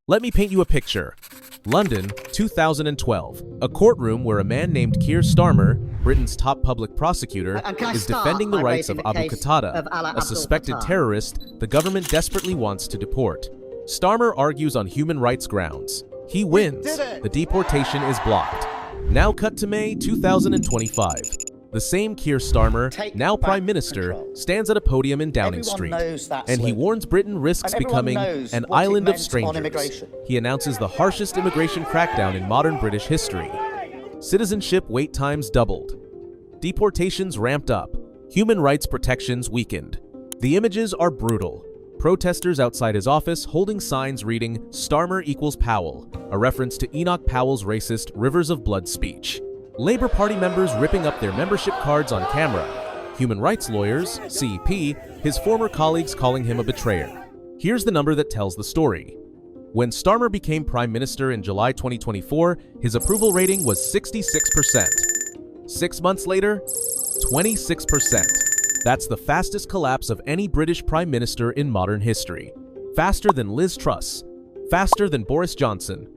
Let me paint you a picture. London, 2012. A courtroom where a man named Keir Starmer, Britain's top public prosecutor, is defending the rights of Abu Qatada, a suspected terrorist the government desperately wants to deport. Starmer argues on human rights grounds. He wins. The deportation is blocked. Now cut to May 2025. The same Keir Starmer, now Prime Minister, stands at a podium in Downing Street, and he warns Britain risks becoming an island of strangers. He announces the harshest immigration crackdown in modern British history. Citizenship wait times doubled. Deportations ramped up. Human rights protections weakened. The images are brutal. Protesters outside his office holding signs reading "Starmer equals Powell," a reference to Enoch Powell's racist Rivers of Blood speech. Labour Party members ripping up their membership cards on camera. Human rights lawyers, CEP, his former colleagues calling him a betrayer. Here's the number that tells the story. When Starmer became Prime Minister in July 2024, his approval rating was 66%. 6 months later, 26%. That's the fastest collapse of any British Prime Minister in modern history. Faster than Liz Truss. Faster than Boris Johnson.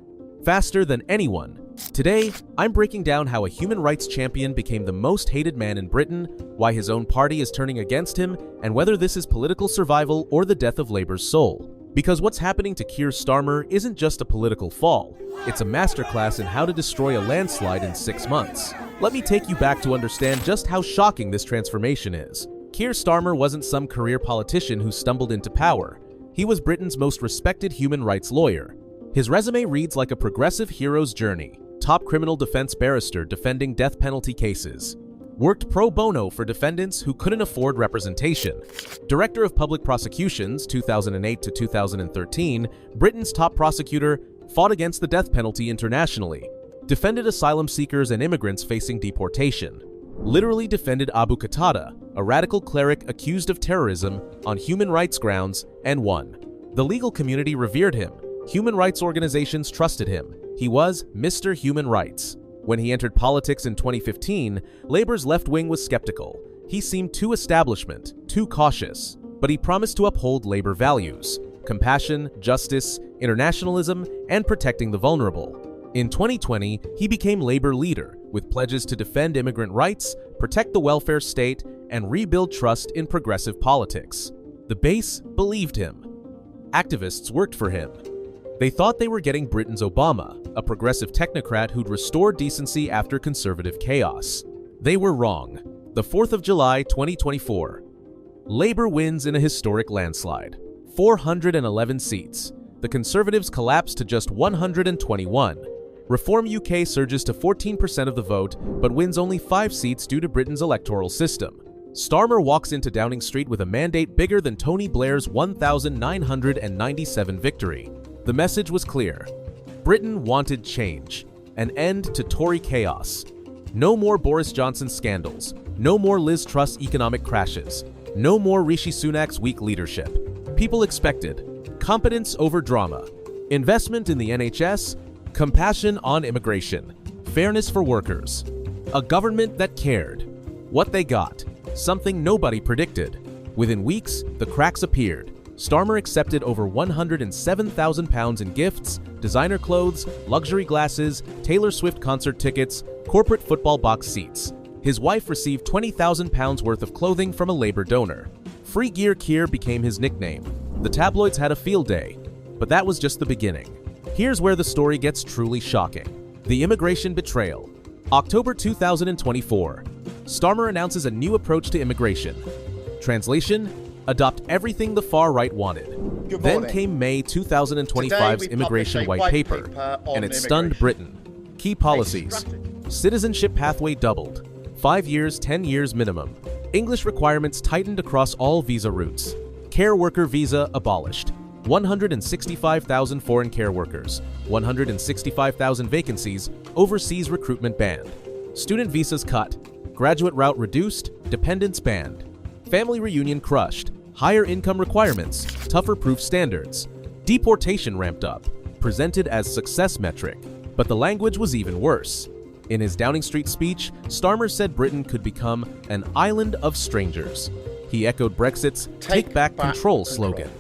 Faster than anyone. Today, I'm breaking down how a human rights champion became the most hated man in Britain, why his own party is turning against him, and whether this is political survival or the death of Labour's soul. Because what's happening to Keir Starmer isn't just a political fall, it's a masterclass in how to destroy a landslide in 6 months. Let me take you back to understand just how shocking this transformation is. Keir Starmer wasn't some career politician who stumbled into power. He was Britain's most respected human rights lawyer. His resume reads like a progressive hero's journey. Top criminal defense barrister defending death penalty cases. Worked pro bono for defendants who couldn't afford representation. Director of Public Prosecutions, 2008 to 2013, Britain's top prosecutor, fought against the death penalty internationally. Defended asylum seekers and immigrants facing deportation. Literally defended Abu Qatada, a radical cleric accused of terrorism, on human rights grounds, and won. The legal community revered him. Human rights organizations trusted him. He was Mr. Human Rights. When he entered politics in 2015, Labour's left wing was skeptical. He seemed too establishment, too cautious. But he promised to uphold Labour values: compassion, justice, internationalism, and protecting the vulnerable. In 2020, he became Labour leader, with pledges to defend immigrant rights, protect the welfare state, and rebuild trust in progressive politics. The base believed him. Activists worked for him. They thought they were getting Britain's Obama, a progressive technocrat who'd restore decency after conservative chaos. They were wrong. The 4th of July, 2024. Labour wins in a historic landslide. 411 seats. The Conservatives collapse to just 121. Reform UK surges to 14% of the vote, but wins only 5 seats due to Britain's electoral system. Starmer walks into Downing Street with a mandate bigger than Tony Blair's 1,997 victory. The message was clear. Britain wanted change, an end to Tory chaos. No more Boris Johnson scandals, no more Liz Truss economic crashes, no more Rishi Sunak's weak leadership. People expected competence over drama, investment in the NHS, compassion on immigration, fairness for workers, a government that cared. What they got? Something nobody predicted. Within weeks, the cracks appeared. Starmer accepted over £107,000 in gifts, designer clothes, luxury glasses, Taylor Swift concert tickets, corporate football box seats. His wife received £20,000 worth of clothing from a Labour donor. Free Gear Keir became his nickname. The tabloids had a field day, but that was just the beginning. Here's where the story gets truly shocking. The immigration betrayal. October 2024. Starmer announces a new approach to immigration. Translation: adopt everything the far right wanted. Then came May 2025's Immigration White Paper, and it stunned Britain. Key policies. Citizenship pathway doubled. 5 years, 10 years minimum. English requirements tightened across all visa routes. Care worker visa abolished. 165,000 foreign care workers. 165,000 vacancies. Overseas recruitment banned. Student visas cut. Graduate route reduced. Dependents banned. Family reunion crushed. Higher income requirements, tougher proof standards. Deportation ramped up, presented as success metric. But the language was even worse. In his Downing Street speech, Starmer said Britain could become an island of strangers. He echoed Brexit's "Take Back Control" slogan.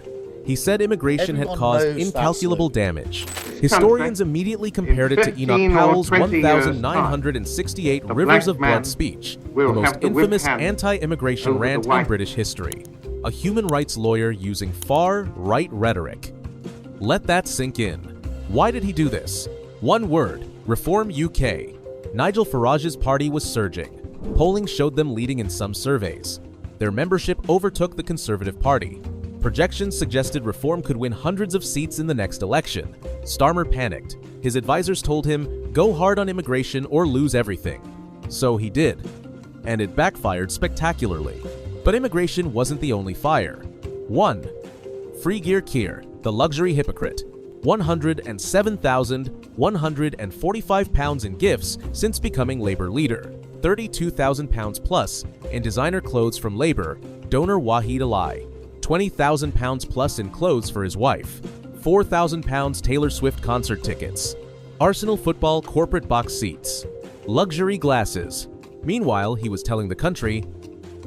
He said immigration had Everyone caused knows that incalculable slogan. damage. Historians immediately compared it to Enoch Powell's 1,968 Rivers of Blood speech, the most infamous anti-immigration rant in British history. A human rights lawyer using far-right rhetoric. Let that sink in. Why did he do this? One word: Reform UK. Nigel Farage's party was surging. Polling showed them leading in some surveys. Their membership overtook the Conservative Party. Projections suggested Reform could win hundreds of seats in the next election. Starmer panicked. His advisors told him, go hard on immigration or lose everything. So he did. And it backfired spectacularly. But immigration wasn't the only fire. 1. Free Gear Keir, the luxury hypocrite. £107,145 in gifts since becoming Labour leader. £32,000 plus in designer clothes from Labour donor Wahid Ali. £20,000 plus in clothes for his wife. £4,000 Taylor Swift concert tickets. Arsenal football corporate box seats. Luxury glasses. Meanwhile, he was telling the country,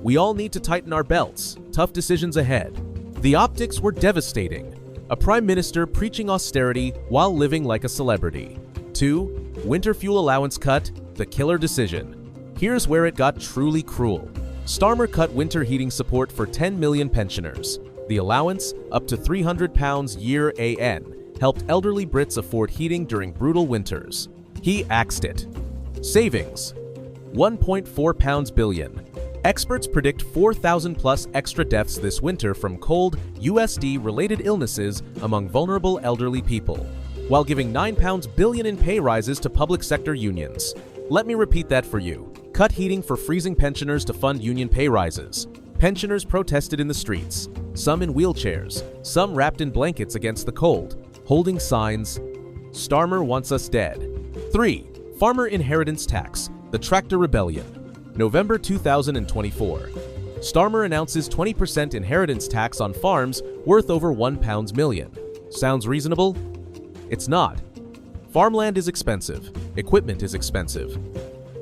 we all need to tighten our belts. Tough decisions ahead. The optics were devastating. A prime minister preaching austerity while living like a celebrity. 2. Winter fuel allowance cut, the killer decision. Here's where it got truly cruel. Starmer cut winter heating support for 10 million pensioners. The allowance, up to £300 year AN, helped elderly Brits afford heating during brutal winters. He axed it. Savings: £1.4 billion. Experts predict 4,000 plus extra deaths this winter from cold, USD-related illnesses among vulnerable elderly people, while giving £9 billion in pay rises to public sector unions. Let me repeat that for you. Cut heating for freezing pensioners to fund union pay rises. Pensioners protested in the streets, some in wheelchairs, some wrapped in blankets against the cold, holding signs, Starmer wants us dead. 3. Farmer inheritance tax, the tractor rebellion. November 2024. Starmer announces 20% inheritance tax on farms worth over £1 million. Sounds reasonable? It's not. Farmland is expensive. Equipment is expensive.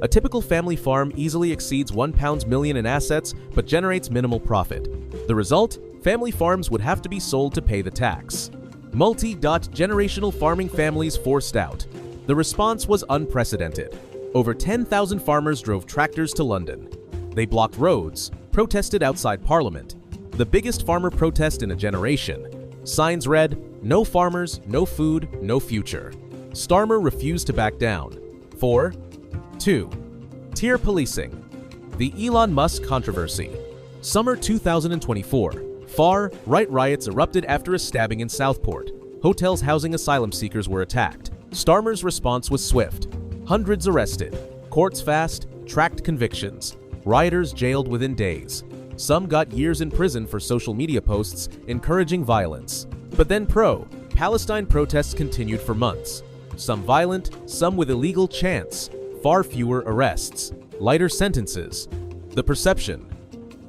A typical family farm easily exceeds £1 million in assets but generates minimal profit. The result? Family farms would have to be sold to pay the tax. Multi-generational farming families forced out. The response was unprecedented. Over 10,000 farmers drove tractors to London. They blocked roads, protested outside Parliament. The biggest farmer protest in a generation. Signs read, "No farmers, no food, no future." Starmer refused to back down. 4. 2. Tier policing. The Elon Musk controversy. Summer 2024. Far-right riots erupted after a stabbing in Southport. Hotels housing asylum seekers were attacked. Starmer's response was swift. Hundreds arrested. Courts fast, tracked convictions. Rioters jailed within days. Some got years in prison for social media posts encouraging violence. But then pro-Palestine protests continued for months. Some violent, some with illegal chants. Far fewer arrests. Lighter sentences. The perception.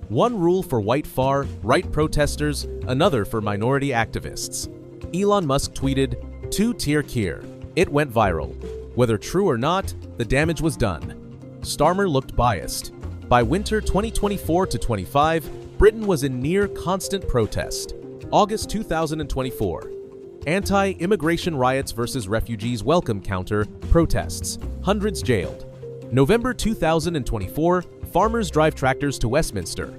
One rule for white far-right protesters, another for minority activists. Elon Musk tweeted, "2-tier Keir." It went viral. Whether true or not, the damage was done. Starmer looked biased. By winter 2024-25, Britain was in near constant protest. August 2024. Anti-immigration riots versus refugees welcome counter protests. Hundreds jailed. November 2024, farmers drive tractors to Westminster.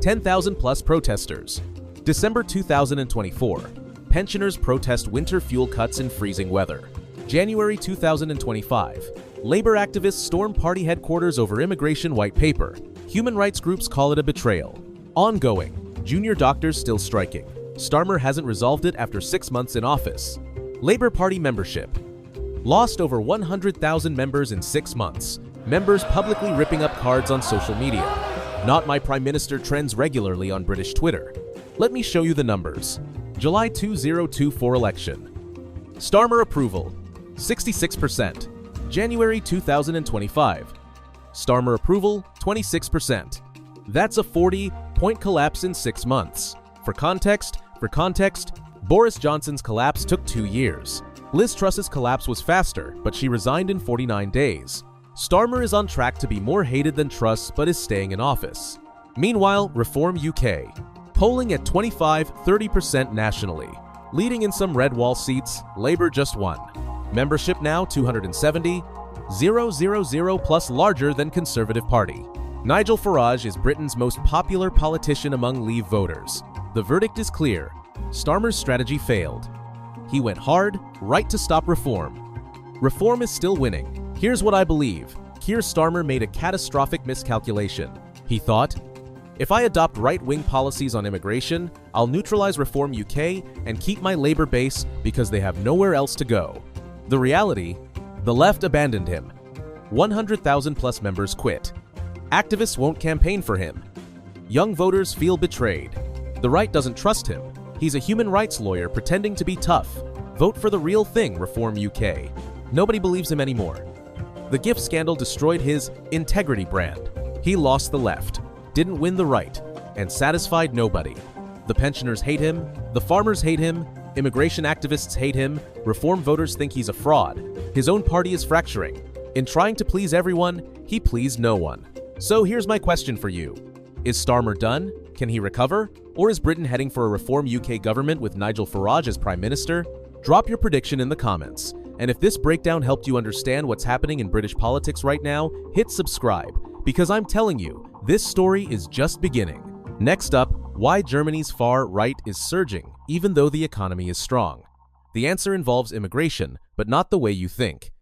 10,000 plus protesters. December 2024, pensioners protest winter fuel cuts in freezing weather. January 2025, labor activists storm party headquarters over immigration white paper. Human rights groups call it a betrayal. Ongoing, junior doctors still striking. Starmer hasn't resolved it after 6 months in office. Labour Party membership. Lost over 100,000 members in 6 months. Members publicly ripping up cards on social media. Not my Prime Minister trends regularly on British Twitter. Let me show you the numbers. July 2024 election. Starmer approval, 66%. January 2025. Starmer approval, 26%. That's a 40-point collapse in 6 months. For context, Boris Johnson's collapse took 2 years. Liz Truss's collapse was faster, but she resigned in 49 days. Starmer is on track to be more hated than Truss, but is staying in office. Meanwhile, Reform UK. polling at 25–30% nationally. Leading in some red wall seats, Labour just won. Membership now 270, 000 plus larger than Conservative Party. Nigel Farage is Britain's most popular politician among Leave voters. The verdict is clear. Starmer's strategy failed. He went hard, right to stop reform. Reform is still winning. Here's what I believe. Keir Starmer made a catastrophic miscalculation. He thought, if I adopt right-wing policies on immigration, I'll neutralize Reform UK and keep my Labour base because they have nowhere else to go. The reality? The left abandoned him. 100,000 plus members quit. Activists won't campaign for him. Young voters feel betrayed. The right doesn't trust him. He's a human rights lawyer pretending to be tough. Vote for the real thing, Reform UK. Nobody believes him anymore. The gift scandal destroyed his integrity brand. He lost the left, didn't win the right, and satisfied nobody. The pensioners hate him, the farmers hate him, immigration activists hate him, Reform voters think he's a fraud. His own party is fracturing. In trying to please everyone, he pleased no one. So here's my question for you. Is Starmer done? Can he recover? Or is Britain heading for a Reform UK government with Nigel Farage as Prime Minister? Drop your prediction in the comments. And if this breakdown helped you understand what's happening in British politics right now, hit subscribe, because I'm telling you, this story is just beginning. Next up, why Germany's far right is surging, even though the economy is strong. The answer involves immigration, but not the way you think.